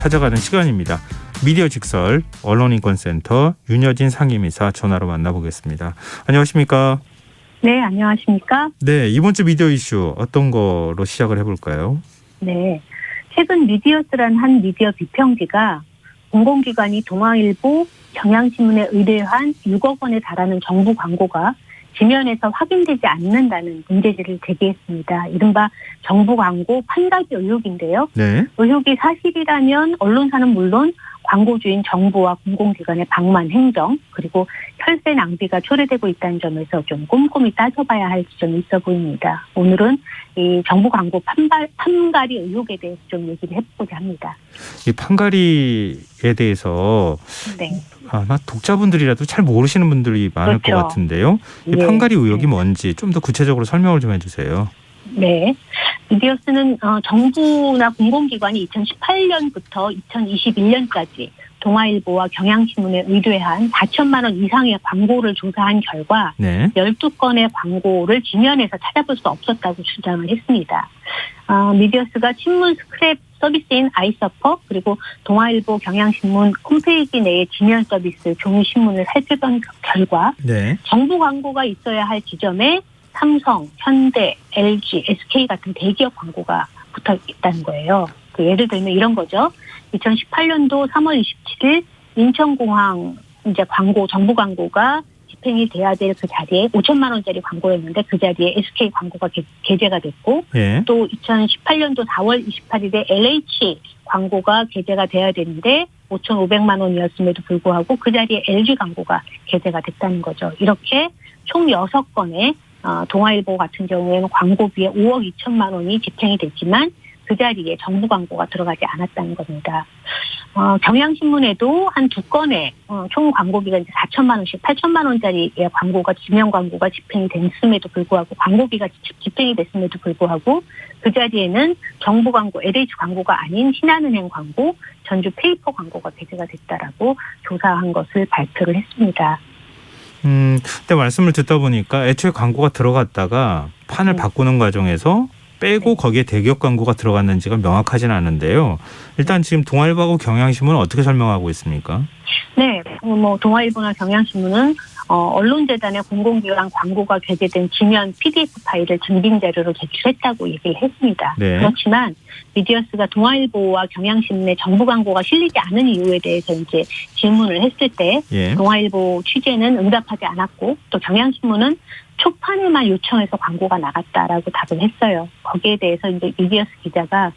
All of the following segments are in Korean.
찾아가는 시간입니다. 미디어 직설 언론인권센터 윤여진 상임이사 전화로 만나보겠습니다. 안녕하십니까? 네, 안녕하십니까? 네, 이번 주 미디어 이슈 어떤 거로 시작을 해볼까요? 네, 최근 미디어스란 한 미디어 비평기가 공공기관이 동아일보, 경향신문에 의뢰한 6억 원에 달하는 정부 광고가 지면에서 확인되지 않는다는 문제지를 제기했습니다. 이른바 정부 광고 판다기 의혹인데요. 네. 의혹이 사실이라면 언론사는 물론 광고주인 정부와 공공기관의 방만 행정 그리고 혈세 낭비가 초래되고 있다는 점에서 좀 꼼꼼히 따져봐야 할 지점이 있어 보입니다. 오늘은 이 정부 광고 판가리 의혹에 대해서 좀 얘기를 해보고자 합니다. 이 판가리에 대해서 네. 아마 독자분들이라도 잘 모르시는 분들이 많을 그렇죠. 것 같은데요. 이 예. 판가리 의혹이 뭔지 좀 더 구체적으로 설명을 좀 해주세요. 네. 미디어스는 정부나 공공기관이 2018년부터 2021년까지 동아일보와 경향신문에 의뢰한 4천만 원 이상의 광고를 조사한 결과 네. 12건의 광고를 지면에서 찾아볼 수 없었다고 주장을 했습니다. 미디어스가 신문 스크랩 서비스인 아이서퍼 그리고 동아일보 경향신문 홈페이지 내의 지면 서비스 종이신문을 살펴본 결과 네. 정부 광고가 있어야 할 지점에 삼성, 현대, LG, SK 같은 대기업 광고가 붙어 있다는 거예요. 예를 들면 이런 거죠. 2018년도 3월 27일 인천공항 이제 광고, 정부 광고가 집행이 돼야 될 그 자리에 5천만 원짜리 광고였는데 그 자리에 SK 광고가 게재가 됐고 예. 또 2018년도 4월 28일에 LH 광고가 게재가 돼야 되는데 5,500만 원이었음에도 불구하고 그 자리에 LG 광고가 게재가 됐다는 거죠. 이렇게 총 6건의 동아일보 같은 경우에는 광고비에 5억 2천만 원이 집행이 됐지만 그 자리에 정부 광고가 들어가지 않았다는 겁니다. 경향신문에도 한 2건의 총 광고비가 이제 4천만 원씩 8천만 원짜리 광고가 지면 광고가 집행이 됐음에도 불구하고 광고비가 집행이 됐음에도 불구하고 그 자리에는 정부 광고, LH 광고가 아닌 신한은행 광고, 전주 페이퍼 광고가 게재가 됐다라고 조사한 것을 발표를 했습니다. 그때 말씀을 듣다 보니까 애초에 광고가 들어갔다가 판을 바꾸는 과정에서 빼고 거기에 대기업 광고가 들어갔는지가 명확하지는 않은데요. 일단 지금 동아일보하고 경향신문은 어떻게 설명하고 있습니까? 네, 동아일보나 경향신문은 언론재단에 공공기관 광고가 게재된 지면 PDF 파일을 증빙 자료로 제출했다고 얘기를 했습니다. 네. 그렇지만 미디어스가 동아일보와 경향신문에 정부 광고가 실리지 않은 이유에 대해서 이제 질문을 했을 때 예. 동아일보 취재는 응답하지 않았고 또 경향신문은 초판에만 요청해서 광고가 나갔다라고 답을 했어요. 거기에 대해서 이제 미디어스 기자가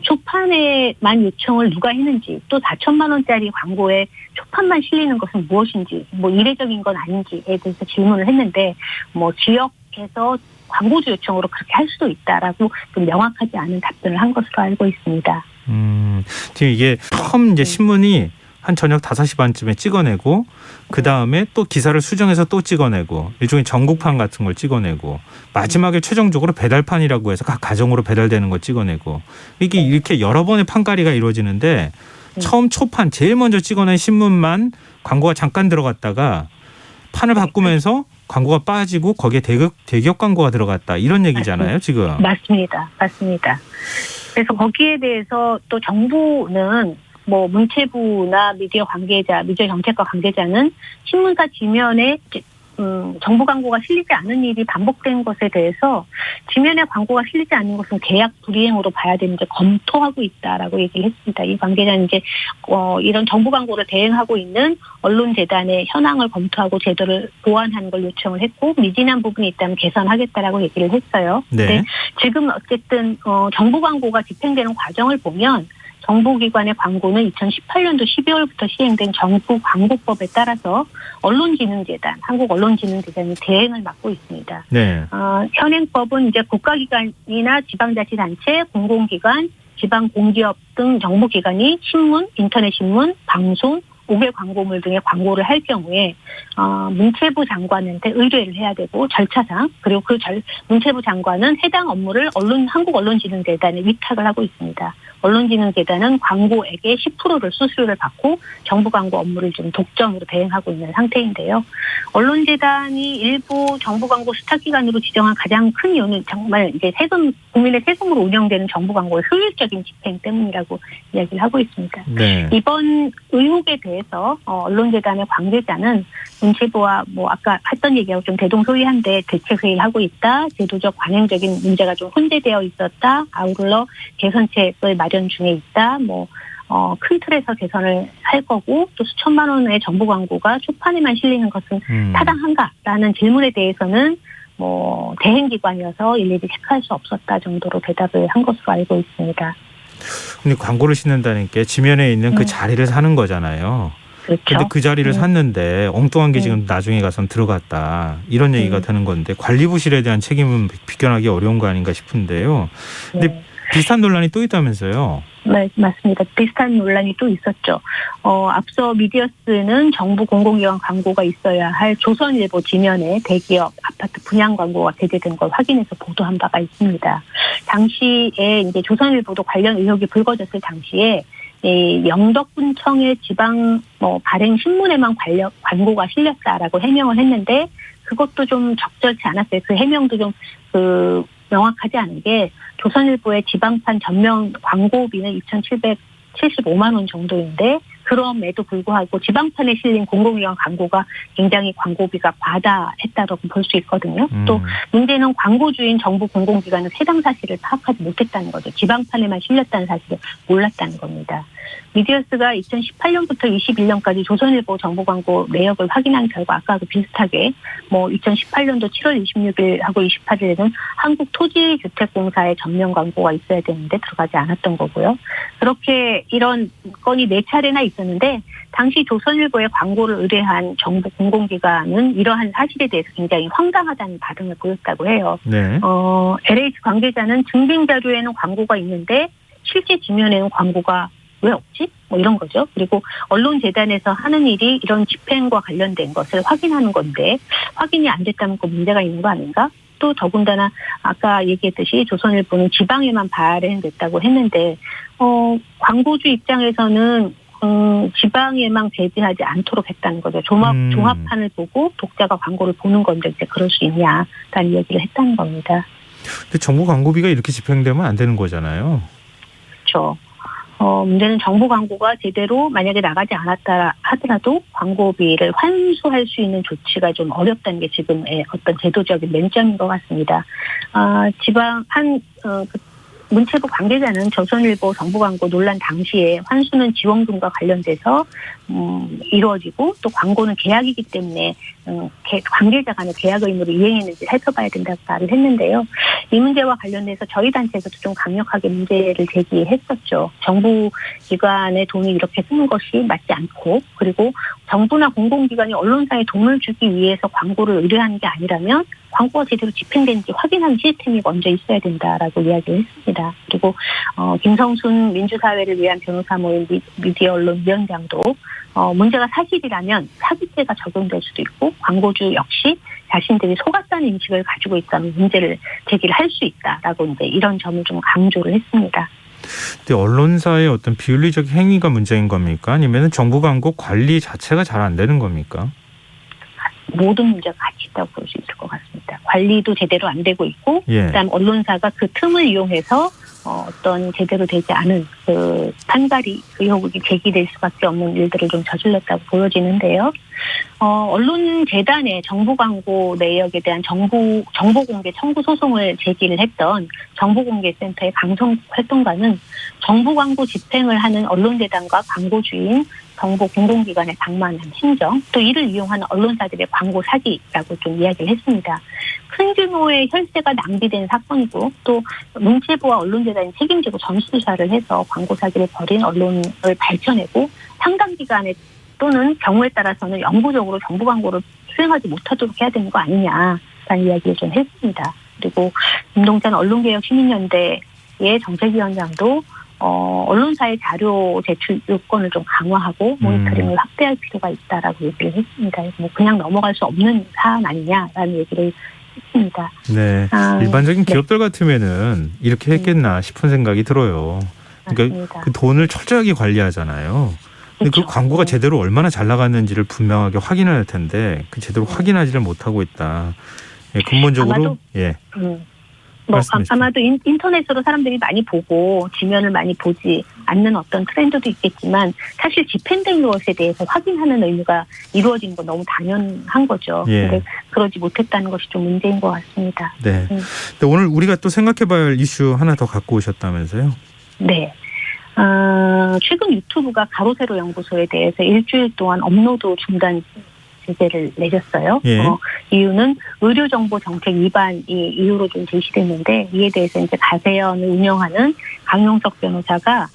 초판에만 요청을 누가 했는지 또 4천만 원짜리 광고에 초판만 실리는 것은 무엇인지 이례적인 건 아닌지에 대해서 질문을 했는데 지역에서 광고주 요청으로 그렇게 할 수도 있다라고 좀 명확하지 않은 답변을 한 것으로 알고 있습니다. 지금 이게 처음 이제 신문이 한 저녁 5시 반쯤에 찍어내고 그 다음에 또 기사를 수정해서 또 찍어내고 일종의 전국판 같은 걸 찍어내고 마지막에 최종적으로 배달판이라고 해서 각 가정으로 배달되는 거 찍어내고 이게 이렇게 여러 번의 판가리가 이루어지는데 처음 초판 제일 먼저 찍어낸 신문만 광고가 잠깐 들어갔다가 판을 바꾸면서 광고가 빠지고 거기에 대기업 광고가 들어갔다 이런 얘기잖아요 지금. 맞습니다. 그래서 거기에 대해서 또 정부는 문체부나 미디어 정책과 관계자는 신문사 지면에 정부 광고가 실리지 않은 일이 반복된 것에 대해서 지면에 광고가 실리지 않는 것은 계약 불이행으로 봐야 되는데 검토하고 있다라고 얘기를 했습니다. 이 관계자는 이제 이런 정부 광고를 대행하고 있는 언론재단의 현황을 검토하고 제도를 보완하는 걸 요청을 했고 미진한 부분이 있다면 개선하겠다라고 얘기를 했어요. 네. 지금 어쨌든 정부 광고가 집행되는 과정을 보면 정부기관의 광고는 2018년도 12월부터 시행된 정부 광고법에 따라서 한국언론진흥재단이 대행을 맡고 있습니다. 네. 현행법은 이제 국가기관이나 지방자치단체, 공공기관, 지방공기업 등 정부기관이 신문, 인터넷신문, 방송, 5개 광고물 등의 광고를 할 경우에 문체부 장관한테 의뢰를 해야 되고 절차상 그리고 문체부 장관은 해당 업무를 한국언론진흥재단에 위탁을 하고 있습니다. 언론진흥재단은 광고액의 10%를 수수료를 받고 정부 광고 업무를 좀 독점으로 대행하고 있는 상태인데요. 언론재단이 일부 정부 광고 수탁기관으로 지정한 가장 큰 이유는 정말 이제 국민의 세금으로 운영되는 정부 광고의 효율적인 집행 때문이라고 이야기를 하고 있습니다. 네. 이번 의혹에 대해서 언론재단의 관계자는 문체부와 아까 했던 얘기하고 좀 대동소이한데 대책회의를 하고 있다. 제도적 관행적인 문제가 좀 혼재되어 있었다. 아울러 개선책을 마련 중에 있다. 큰 틀에서 개선을 할 거고 또 수천만 원의 정부 광고가 초판에만 실리는 것은 타당한가라는 질문에 대해서는 대행기관이어서 일일이 체크할 수 없었다 정도로 대답을 한 것으로 알고 있습니다. 근데 광고를 싣는다는 게 지면에 있는 그 자리를 사는 거잖아요. 그렇죠. 근데 그 자리를 샀는데 엉뚱한 게 지금 나중에 가서는 들어갔다. 이런 얘기가 되는 건데 관리부실에 대한 책임은 비껴나기 어려운 거 아닌가 싶은데요. 근데 비슷한 논란이 또 있다면서요? 네, 맞습니다. 비슷한 논란이 또 있었죠. 앞서 미디어스는 정부 공공기관 광고가 있어야 할 조선일보 지면에 대기업 아파트 분양 광고가 게재된 걸 확인해서 보도한 바가 있습니다. 당시에 이제 조선일보도 관련 의혹이 불거졌을 당시에 영덕군청의 지방 발행 신문에만 광고가 실렸다라고 해명을 했는데 그것도 좀 적절치 않았어요. 그 해명도 좀 명확하지 않은 게 조선일보의 지방판 전면 광고비는 2,775만 원 정도인데 그럼에도 불구하고 지방판에 실린 공공기관 광고가 굉장히 광고비가 과다했다고 볼 수 있거든요. 또 문제는 광고주인 정부 공공기관은 해당 사실을 파악하지 못했다는 거죠. 지방판에만 실렸다는 사실을 몰랐다는 겁니다. 미디어스가 2018년부터 21년까지 조선일보 정부 광고 내역을 확인한 결과 아까도 비슷하게 2018년도 7월 26일하고 28일에는 한국토지주택공사의 전면 광고가 있어야 되는데 들어가지 않았던 거고요. 그렇게 이런 건이 4차례나 있었는데 당시 조선일보에 광고를 의뢰한 정부 공공기관은 이러한 사실에 대해서 굉장히 황당하다는 반응을 보였다고 해요. 네. LH 관계자는 증빙 자료에는 광고가 있는데 실제 지면에는 광고가 왜 없지? 이런 거죠. 그리고 언론재단에서 하는 일이 이런 집행과 관련된 것을 확인하는 건데 확인이 안 됐다면 그 문제가 있는 거 아닌가? 또 더군다나 아까 얘기했듯이 조선일보는 지방에만 발행됐다고 했는데 광고주 입장에서는 지방에만 배제하지 않도록 했다는 거죠. 종합판을 보고 독자가 광고를 보는 건데 이제 그럴 수 있냐라는 얘기를 했다는 겁니다. 근데 정부 광고비가 이렇게 집행되면 안 되는 거잖아요. 그렇죠. 문제는 정부 광고가 제대로 만약에 나가지 않았다 하더라도 광고비를 환수할 수 있는 조치가 좀 어렵다는 게 지금의 어떤 제도적인 맹점인 것 같습니다. 문체부 관계자는 조선일보 정부 광고 논란 당시에 환수는 지원금과 관련돼서 이루어지고 또 광고는 계약이기 때문에 관계자 간의 계약 의무를 이행했는지 살펴봐야 된다고 말을 했는데요. 이 문제와 관련돼서 저희 단체에서도 좀 강력하게 문제를 제기했었죠. 정부 기관의 돈이 이렇게 쓰는 것이 맞지 않고 그리고 정부나 공공기관이 언론사에 돈을 주기 위해서 광고를 의뢰하는 게 아니라면 광고가 제대로 집행되는지 확인하는 시스템이 먼저 있어야 된다라고 이야기를 했습니다. 그리고 김성순 민주사회를 위한 변호사 모임 미디어 언론 위원장도 문제가 사실이라면 사기죄가 적용될 수도 있고 광고주 역시 자신들이 속았다는 인식을 가지고 있다는 문제를 제기를 할 수 있다라고 이제 이런 점을 좀 강조를 했습니다. 근데 언론사의 어떤 비윤리적 행위가 문제인 겁니까? 아니면 정부 광고 관리 자체가 잘 안 되는 겁니까? 모든 문제가 같이 있다고 볼 수 있을 것 같습니다. 관리도 제대로 안 되고 있고 그다음 언론사가 그 틈을 이용해서 어떤 제대로 되지 않은 그 판가리 의혹이 제기될 수밖에 없는 일들을 좀 저질렀다고 보여지는데요. 언론재단에 정부 광고 내역에 대한 정보공개 청구 소송을 제기를 했던 정보공개센터의 강성국 활동가는 정부 광고 집행을 하는 언론재단과 광고주인 정보 공공기관에 방만한 행정, 또 이를 이용하는 언론사들의 광고 사기라고 좀 이야기를 했습니다. 큰 규모의 혈세가 낭비된 사건이고 또 문체부와 언론재단이 책임지고 전수조사를 해서 광고 사기를 벌인 언론을 밝혀내고 상당 기간에 또는 경우에 따라서는 영구적으로 정부 광고를 수행하지 못하도록 해야 되는 거 아니냐라는 이야기를 좀 했습니다. 그리고 김동찬 언론개혁 시민연대의 정책위원장도 언론사의 자료 제출 요건을 좀 강화하고 모니터링을 확대할 필요가 있다라고 얘기를 했습니다. 뭐 그냥 넘어갈 수 없는 사안 아니냐라는 얘기를 했습니다. 네, 일반적인 기업들 같으면은 이렇게 했겠나 싶은 생각이 들어요. 그러니까 맞습니다. 그 돈을 철저하게 관리하잖아요. 근데 그 그렇죠. 광고가 제대로 얼마나 잘 나갔는지를 분명하게 확인해야 할 텐데 그 제대로 확인하지를 못하고 있다. 예, 근본적으로 아마도, 예. 말씀하십시오. 아마도 인터넷으로 사람들이 많이 보고 지면을 많이 보지 않는 어떤 트렌드도 있겠지만 사실 집행된 것에 대해서 확인하는 의무가 이루어진 건 너무 당연한 거죠. 예. 근데 그러지 못했다는 것이 좀 문제인 것 같습니다. 네. 근데 오늘 우리가 또 생각해봐야 할 이슈 하나 더 갖고 오셨다면서요? 네. 최근 유튜브가 가로세로 연구소에 대해서 일주일 동안 업로드 중단 제재를 내렸어요. 예. 이유는 의료정보정책 위반이 이유로 좀 제시됐는데 이에 대해서 이제 가세연을 운영하는 강용석 변호사가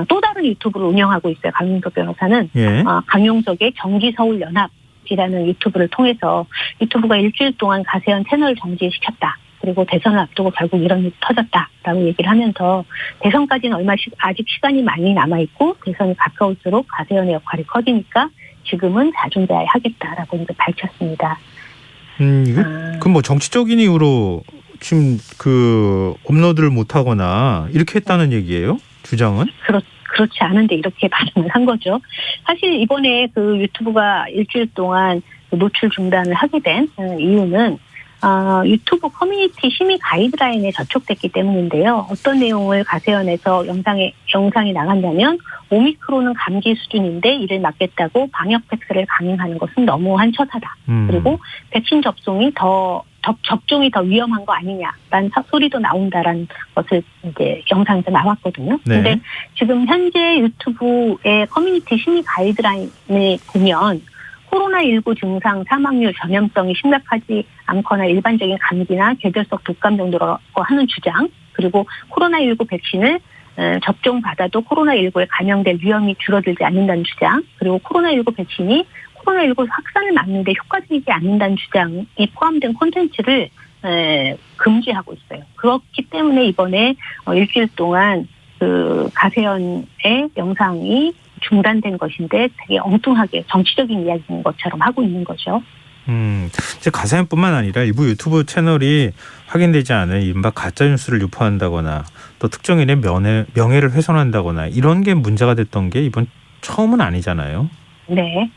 또 다른 유튜브를 운영하고 있어요. 강용석 변호사는 예. 강용석의 정기서울연합이라는 유튜브를 통해서 유튜브가 일주일 동안 가세연 채널을 정지시켰다. 그리고 대선을 앞두고 결국 이런 일이 터졌다라고 얘기를 하면서 대선까지는 아직 시간이 많이 남아있고 대선이 가까울수록 가세연의 역할이 커지니까 지금은 자중자애하겠다라고 이제 밝혔습니다. 그럼 뭐 정치적인 이유로 지금 그 업로드를 못하거나 이렇게 했다는 얘기예요? 주장은? 그렇지 않은데 이렇게 반응을 한 거죠. 사실 이번에 그 유튜브가 일주일 동안 노출 중단을 하게 된 이유는 유튜브 커뮤니티 심의 가이드라인에 저촉됐기 때문인데요. 어떤 내용을 가세연에서 영상이 나간다면 오미크론은 감기 수준인데 이를 막겠다고 방역 팩스를 강행하는 것은 너무한 처사다. 그리고 백신 접종이 더 위험한 거 아니냐라는 소리도 나온다라는 것을 이제 영상에서 나왔거든요. 네. 근데 지금 현재 유튜브의 커뮤니티 심의 가이드라인을 보면 코로나19 증상 사망률 전염성이 심각하지 않거나 일반적인 감기나 계절성 독감 정도라고 하는 주장, 그리고 코로나19 백신을 접종받아도 코로나19에 감염될 위험이 줄어들지 않는다는 주장, 그리고 코로나19 백신이 코로나19 확산을 막는 데 효과적이지 않는다는 주장이 포함된 콘텐츠를 금지하고 있어요. 그렇기 때문에 이번에 일주일 동안 그 가세연의 영상이 중단된 것인데 되게 엉뚱하게 정치적인 이야기인 것처럼 하고 있는 거죠. 이제 가세연뿐만 아니라 일부 유튜브 채널이 확인되지 않은 이른바 가짜 뉴스를 유포한다거나 또 특정인의 명예를 훼손한다거나 이런 게 문제가 됐던 게 이번 처음은 아니잖아요. 네.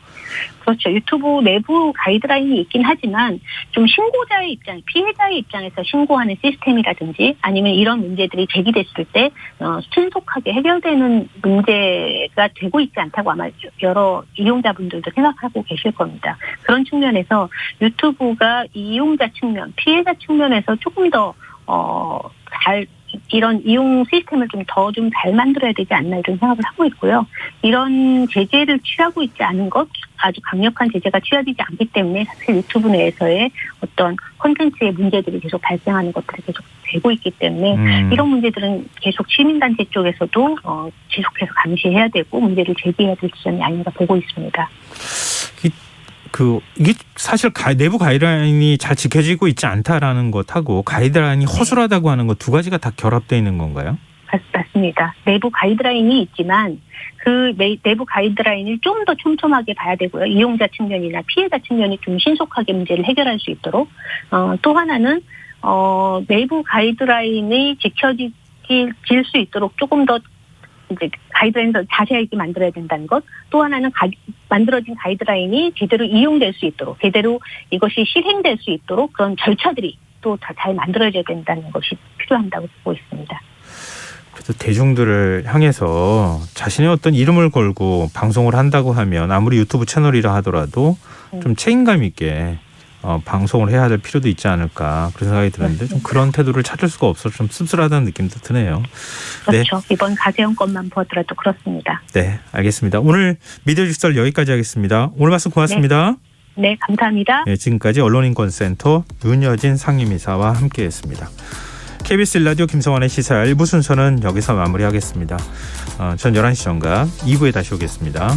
그렇죠. 유튜브 내부 가이드라인이 있긴 하지만 좀 신고자의 입장, 피해자의 입장에서 신고하는 시스템이라든지 아니면 이런 문제들이 제기됐을 때 신속하게 해결되는 문제가 되고 있지 않다고 아마 여러 이용자분들도 생각하고 계실 겁니다. 그런 측면에서 유튜브가 이용자 측면, 피해자 측면에서 조금 더 이런 이용 시스템을 좀 잘 만들어야 되지 않나 이런 생각을 하고 있고요. 이런 제재를 취하고 있지 않은 것, 아주 강력한 제재가 취하되지 않기 때문에 사실 유튜브 내에서의 어떤 콘텐츠의 문제들이 계속 발생하는 것들이 계속 되고 있기 때문에 이런 문제들은 계속 시민단체 쪽에서도 지속해서 감시해야 되고 문제를 제기해야 될 지점이 아닌가 보고 있습니다. 이게 사실 내부 가이드라인이 잘 지켜지고 있지 않다라는 것하고 가이드라인이 허술하다고 하는 것 두 가지가 다 결합되어 있는 건가요? 맞습니다. 내부 가이드라인이 있지만 그 내부 가이드라인을 좀 더 촘촘하게 봐야 되고요. 이용자 측면이나 피해자 측면이 좀 신속하게 문제를 해결할 수 있도록 또 하나는 내부 가이드라인이 지켜질 수 있도록 조금 더 이제 가이드라인을 자세하게 만들어야 된다는 것. 또 하나는 만들어진 가이드라인이 제대로 이용될 수 있도록, 제대로 이것이 실행될 수 있도록 그런 절차들이 또 다 잘 만들어져야 된다는 것이 필요한다고 보고 있습니다. 그래서 대중들을 향해서 자신의 어떤 이름을 걸고 방송을 한다고 하면 아무리 유튜브 채널이라 하더라도 좀 책임감 있게 방송을 해야 될 필요도 있지 않을까 그런 생각이 드는데 좀 그런 태도를 찾을 수가 없어서 좀 씁쓸하다는 느낌도 드네요. 그렇죠. 네. 이번 가세연 건만 보더라도 그렇습니다. 네, 알겠습니다. 오늘 미디어 직설 여기까지 하겠습니다. 오늘 말씀 고맙습니다. 네, 감사합니다. 네, 지금까지 언론인권센터 윤여진 상임이사와 함께했습니다. KBS 1라디오 김성환의 시사 1부 순서는 여기서 마무리하겠습니다. 전 11시 전과 2부에 다시 오겠습니다.